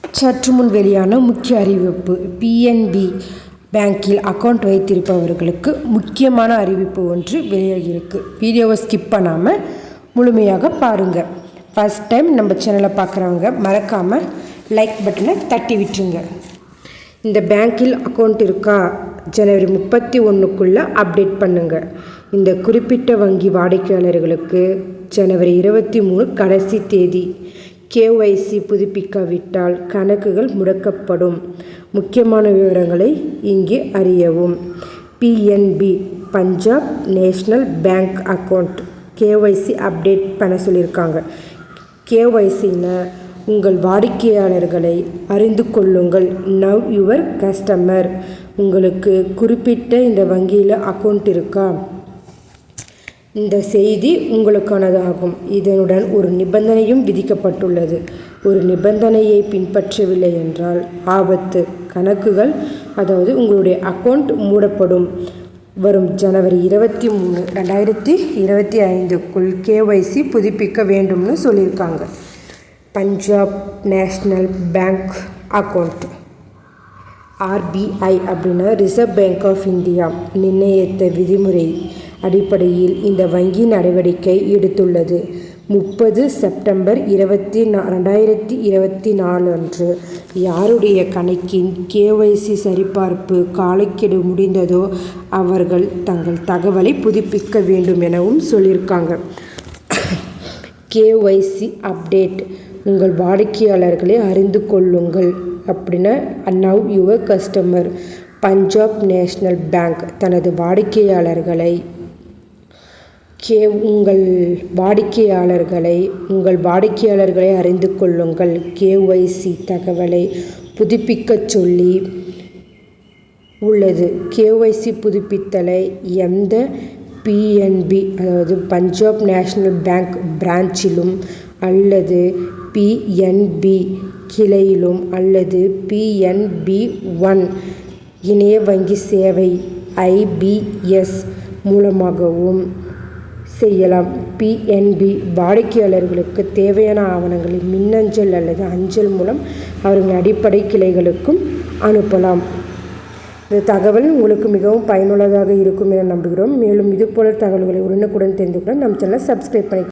சற்று முன் வெளியான முக்கிய அறிவிப்பு. பிஎன்பி பேங்கில் அக்கௌண்ட் வைத்திருப்பவர்களுக்கு முக்கியமான அறிவிப்பு ஒன்று வெளியாகியிருக்கு. வீடியோவை ஸ்கிப் பண்ணாமல் முழுமையாக பாருங்கள். ஃபஸ்ட் டைம் நம்ம சேனலை பார்க்குறவங்க மறக்காமல் லைக் பட்டனை தட்டி விட்டுருங்க. இந்த பேங்கில் அக்கௌண்ட் இருக்கா, ஜனவரி 31க்குள்ளே அப்டேட் பண்ணுங்கள். இந்த குறிப்பிட்ட வங்கி வாடிக்கையாளர்களுக்கு ஜனவரி 23 கடைசி தேதி. KYC புதுப்பிக்காவிட்டால் கணக்குகள் முடக்கப்படும். முக்கியமான விவரங்களை இங்கே அறியவும். PNB Punjab national bank account KYC update பண்ண சொல்லியிருக்காங்க. KYCன்னா உங்கள் வாடிக்கையாளர்களை அறிந்து கொள்ளுங்கள். Now your customer. உங்களுக்கு குறிப்பிட்ட இந்த வங்கியில் அக்கௌண்ட் இருக்கா, இந்த செய்தி உங்களுக்கானதாகும். இதனுடன் ஒரு நிபந்தனையும் விதிக்கப்பட்டுள்ளது. ஒரு நிபந்தனையை பின்பற்றவில்லை என்றால் ஆபத்து. கணக்குகள், அதாவது உங்களுடைய அக்கௌண்ட் மூடப்படும். வரும் ஜனவரி 23, 2025க்குள் KYC புதுப்பிக்க வேண்டும்னு சொல்லியிருக்காங்க. Punjab national bank account RBI அப்படின்னா ரிசர்வ் பேங்க் ஆஃப் இந்தியா நிர்ணயித்த விதிமுறை அடிப்படையில் இந்த வங்கி நடவடிக்கை எடுத்துள்ளது. 30 செப்டம்பர் 2024 அன்று யாருடைய கணக்கின் KYC சரிபார்ப்பு காலக்கெடு முடிந்ததோ அவர்கள் தங்கள் தகவலை புதுப்பிக்க வேண்டும் எனவும் சொல்லியிருக்காங்க. KYC update. உங்கள் வாடிக்கையாளர்களை அறிந்து கொள்ளுங்கள் அப்படின்னா now your customer. Punjab national bank தனது வாடிக்கையாளர்களை உங்கள் வாடிக்கையாளர்களை அறிந்து கொள்ளுங்கள் KYC தகவலை புதுப்பிக்கச் சொல்லி உள்ளது. KYC புதுப்பித்தலை எந்த PNB அதாவது பஞ்சாப் நேஷ்னல் பேங்க் பிரான்ச்சிலும் அல்லது PNB கிளையிலும் அல்லது PNB1 இணைய வங்கி சேவை IBS மூலமாகவும் செய்யலாம். PNB வாடிக்கையாளர்களுக்கு தேவையான ஆவணங்களை மின்னஞ்சல் அல்லது அஞ்சல் மூலம் அவர்களின் அடிப்படை கிளைகளுக்கும் அனுப்பலாம். இந்த தகவல் உங்களுக்கு மிகவும் பயனுள்ளதாக இருக்கும் என நம்புகிறோம். மேலும் இதுபோல தகவல்களை உடனுக்குடன் தெரிந்து கொள்ள நம் சேனலை சப்ஸ்கிரைப் பண்ணிக்கோங்க.